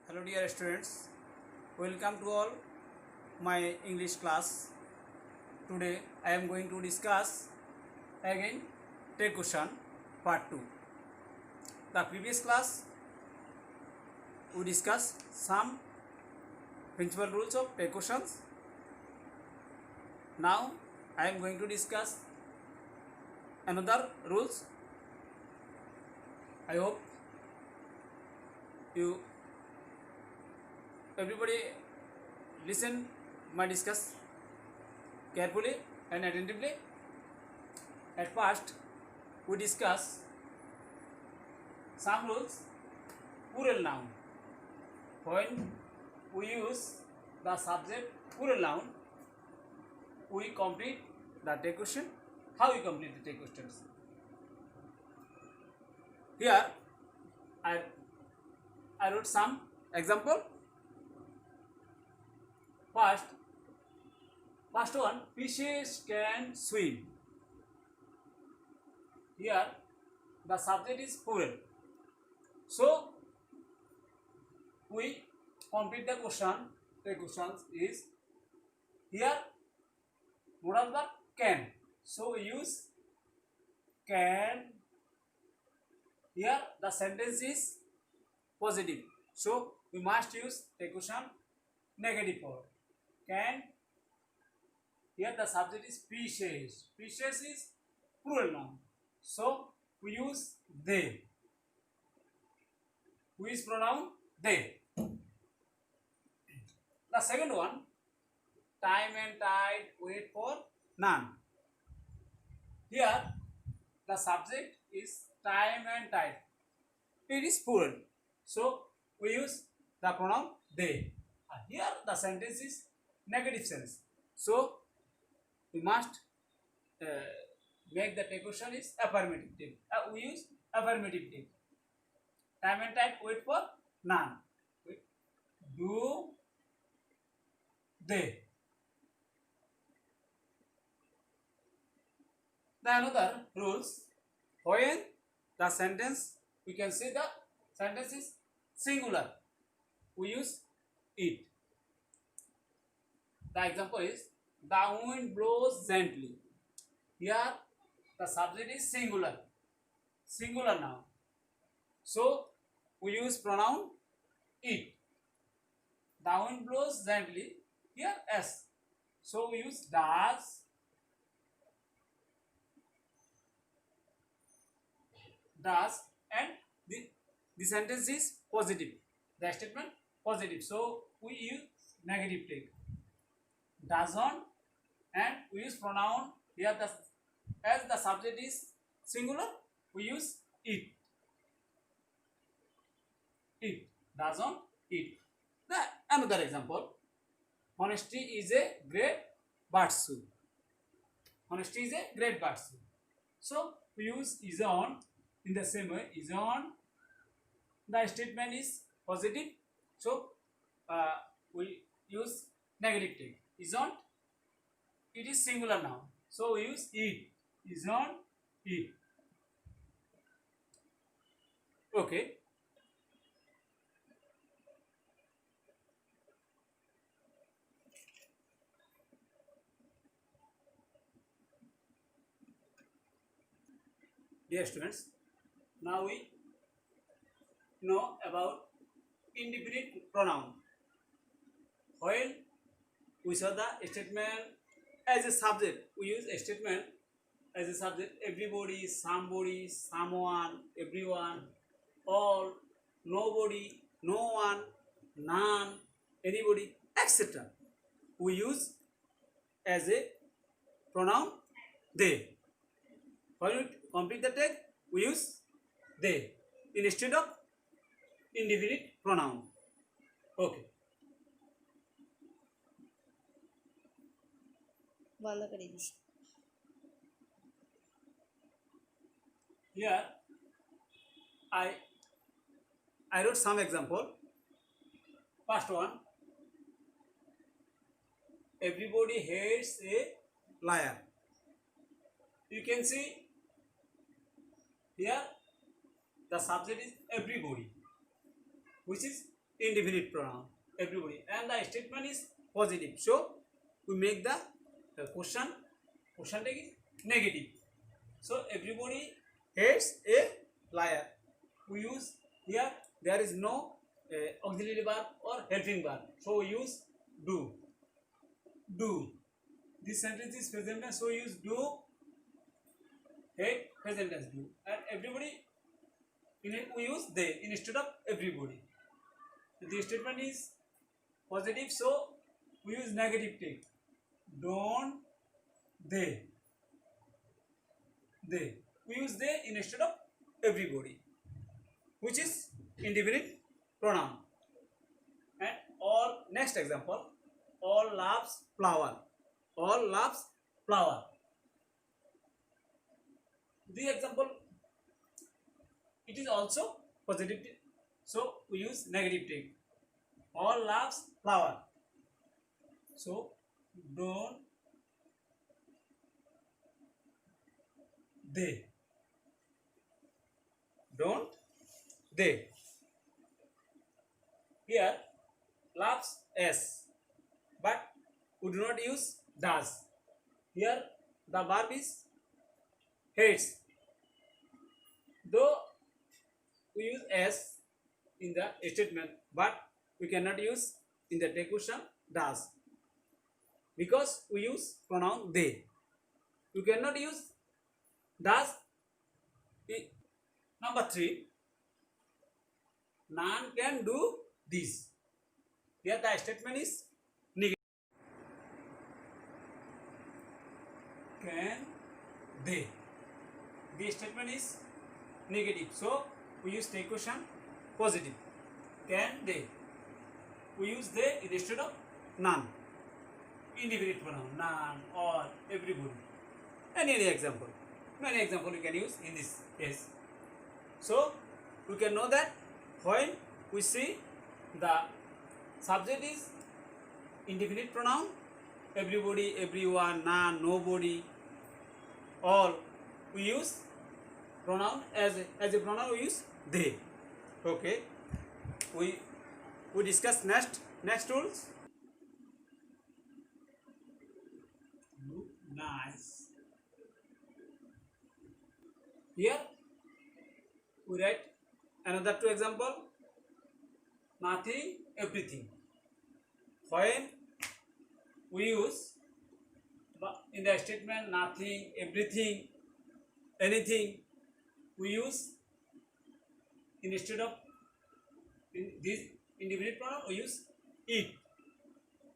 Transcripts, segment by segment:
Hello dear students, welcome to all my English class. Today I am going to discuss again take question part 2. The previous class we discussed some principal rules of take questions. Now I am going to discuss another rules. I hope you everybody listen my discuss carefully and attentively. At first we discuss some rules plural noun. When we use the subject plural noun, we complete the take question. How we complete the take questions? Here I wrote some example. First one, fishes can swim. Here the subject is plural, so we complete the question. The question is here modal verb can, so we use can. Here the sentence is positive, so we must use the question negative form. Can. Here the subject is fishes. Fishes is plural noun, so we use they. We use pronoun they. The second one, time and tide wait for none. Here the subject is time and tide. It is plural, so we use the pronoun they. Here the sentence is negative sense, so we must make the take question is affirmative take. We use affirmative take. Time and tide wait for none. Do they. The another rules, when the sentence, we can see the sentence is singular, we use it. The example is the wind blows gently. Here the subject is singular noun, so we use pronoun it. The wind blows gently. Here s, so we use does. And the sentence is positive. The statement positive, so we use negative take. Doesn't, and we use pronoun here. As the subject is singular, we use it. It doesn't it. Another example, honesty is a great virtue. Honesty is a great virtue, so we use is on. In the same way, is on, the statement is positive, so we use negative take. Is on, it is singular noun, so we use it. Is on it. Okay. Dear students, now we know about indefinite pronoun. When we saw the statement as a subject, we use a statement as a subject. Everybody, somebody, someone, everyone, all, nobody, no one, none, anybody, etc. We use as a pronoun they. When we complete the text, we use they instead of indefinite pronoun. Okay. Here I wrote some example. First one, everybody hates a liar. You can see here the subject is everybody, which is indefinite pronoun. Everybody. And the statement is positive. So we make the question tag is negative. So everybody hates a liar. We use here, there is no auxiliary verb or helping verb. So we use do. Do. This sentence is present tense, so we use do. Hate, present tense do. And everybody, in it we use they instead of everybody. The statement is positive, so we use negative tag. Don't they. They. We use they instead of everybody, which is indefinite pronoun. And all, next example, all loves flower. All loves flower. The example, it is also positive, so we use negative tag. All loves flower. So don't they. Don't they. Here loves s, but we do not use does. Here the verb is hates. Though we use s in the statement, but we cannot use in the take question does, because we use pronoun they. You cannot use does. Number 3, none can do this. Here the statement is negative. Can they. The statement is negative, so we use take question positive. Can they. We use they instead of none. Indefinite pronoun, none or everybody. Any example. Many example you can use in this case. So we can know that when we see the subject is indefinite pronoun, everybody, everyone, none, nobody, all, we use pronoun as a pronoun we use they. Okay, we discuss next rules. Nice. Here we write another 2 example. Nothing, everything. When we use in the statement nothing, everything, anything, we use instead of this indefinite pronoun we use it.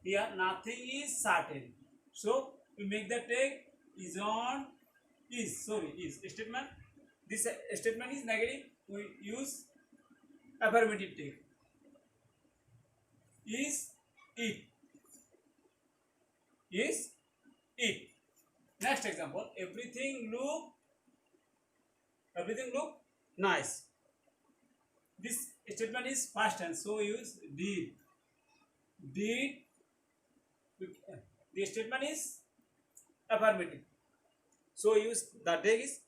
Here nothing is certain, so we make the tag is on is statement. This statement is negative, we use affirmative tag. Is it. Is it. Next example, everything look nice. This statement is past tense, so we use did. The statement is affirmative, so we use the tag is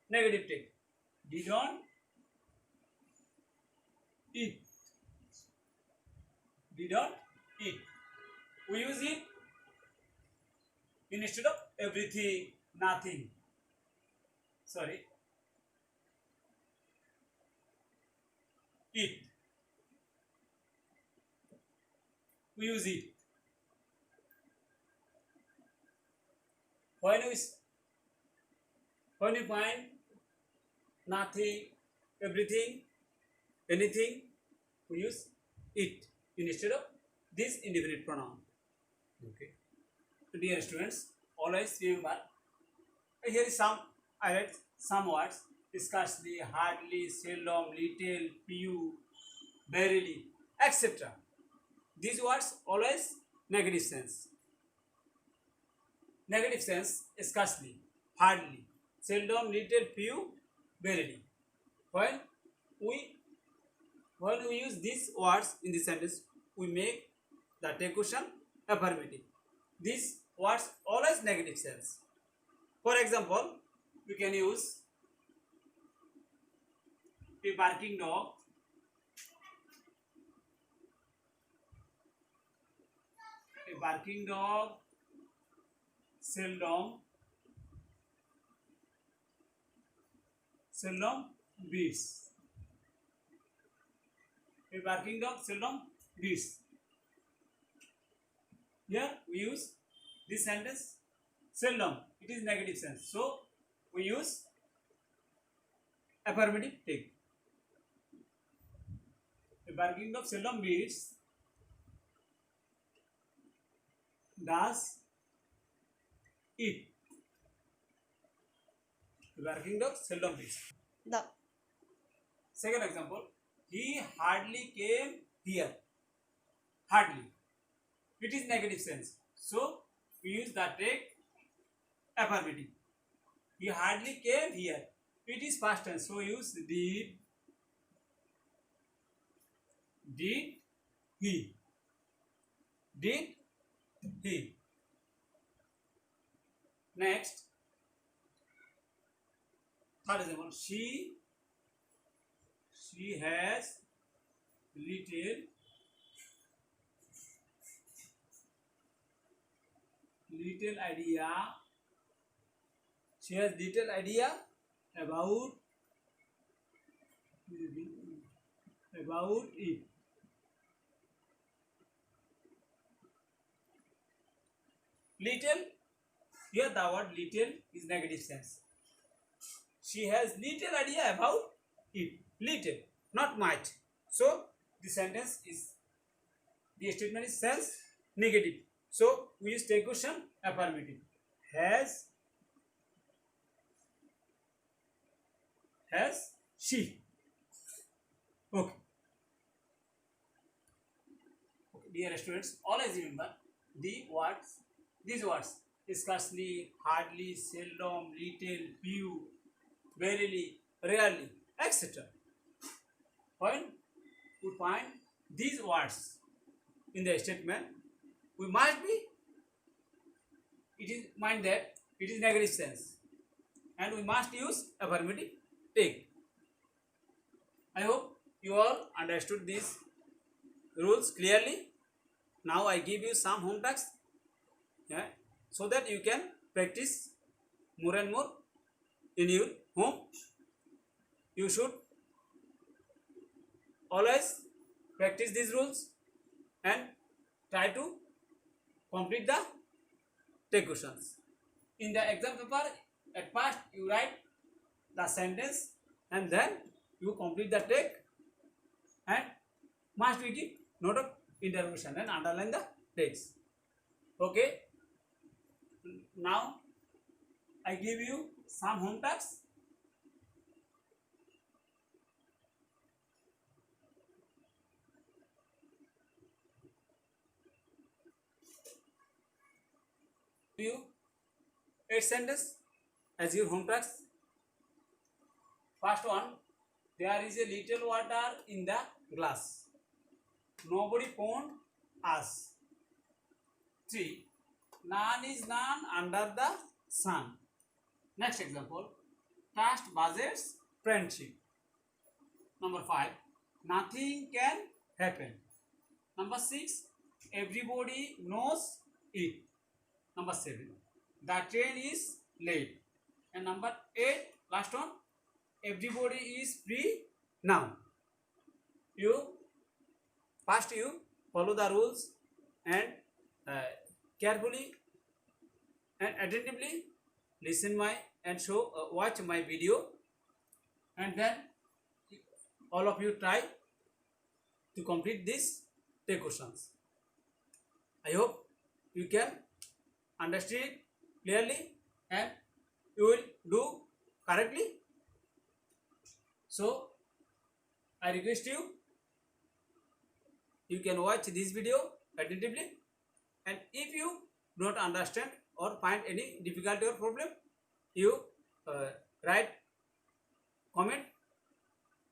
negative tag. Didn't eat. Didn't eat. We use it instead of everything, nothing. Sorry. It. We use it. When we find nothing, everything, anything, we use it instead of this indefinite pronoun. Okay. Dear students, always remember, here is I write some words: scarcely, hardly, seldom, little, few, barely, etc. These words always negative sense. Negative sense: scarcely, hardly, seldom, little, few, barely. When we use these words in this sentence, we make the take question affirmative. These words always negative sense. For example, we can use a barking dog barking dog seldom beats. A barking dog seldom beats. Here we use this sentence seldom. It is negative sense. So we use affirmative take. A barking dog seldom beats. Does it? A barking dog seldom beats. The Second example, he hardly came here. Hardly. It is negative sense. So we use the take affirmative. He hardly came here. It is past tense. So use did. Did he? Did he? Next, third example, she has little idea. She has little idea about it. Little, here the word little is negative sense. She has little idea about it. Little, not much. So the sentence is, the statement is sense negative. So we use take question affirmative. Has she? Okay. Dear students, always remember these words: scarcely, hardly, seldom, little, few, verily, rarely, etc. When we find these words in the statement, we must be, it is mind that it is negative sense, and we must use affirmative take. I hope you all understood these rules clearly. Now I give you some home tasks, so that you can practice more and more in your home. You should always practice these rules and try to complete the take questions. In the exam paper, at first you write the sentence and then you complete the take, and must we give note of interrogation and underline the text. Okay. Now I give you some home tasks. You 8 sentences as your home tasks. First one, there is a little water in the glass. Nobody found us. 3. None is none under the sun. Next example, trust budgets friendship. Number 5, nothing can happen. Number 6, everybody knows it. Number 7, the train is late. And number 8, last one, everybody is free now. You follow the rules and carefully and attentively listen watch my video, and then all of you try to complete these take questions. I hope you can understand it clearly and you will do correctly. So I request you can watch this video attentively, and if you don't understand or find any difficulty or problem, you write comment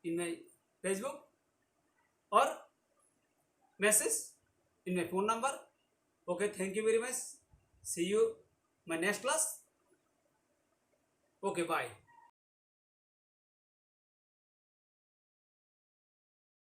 in my Facebook or message in my phone number. Okay, thank you very much. See you my next class. Okay, bye.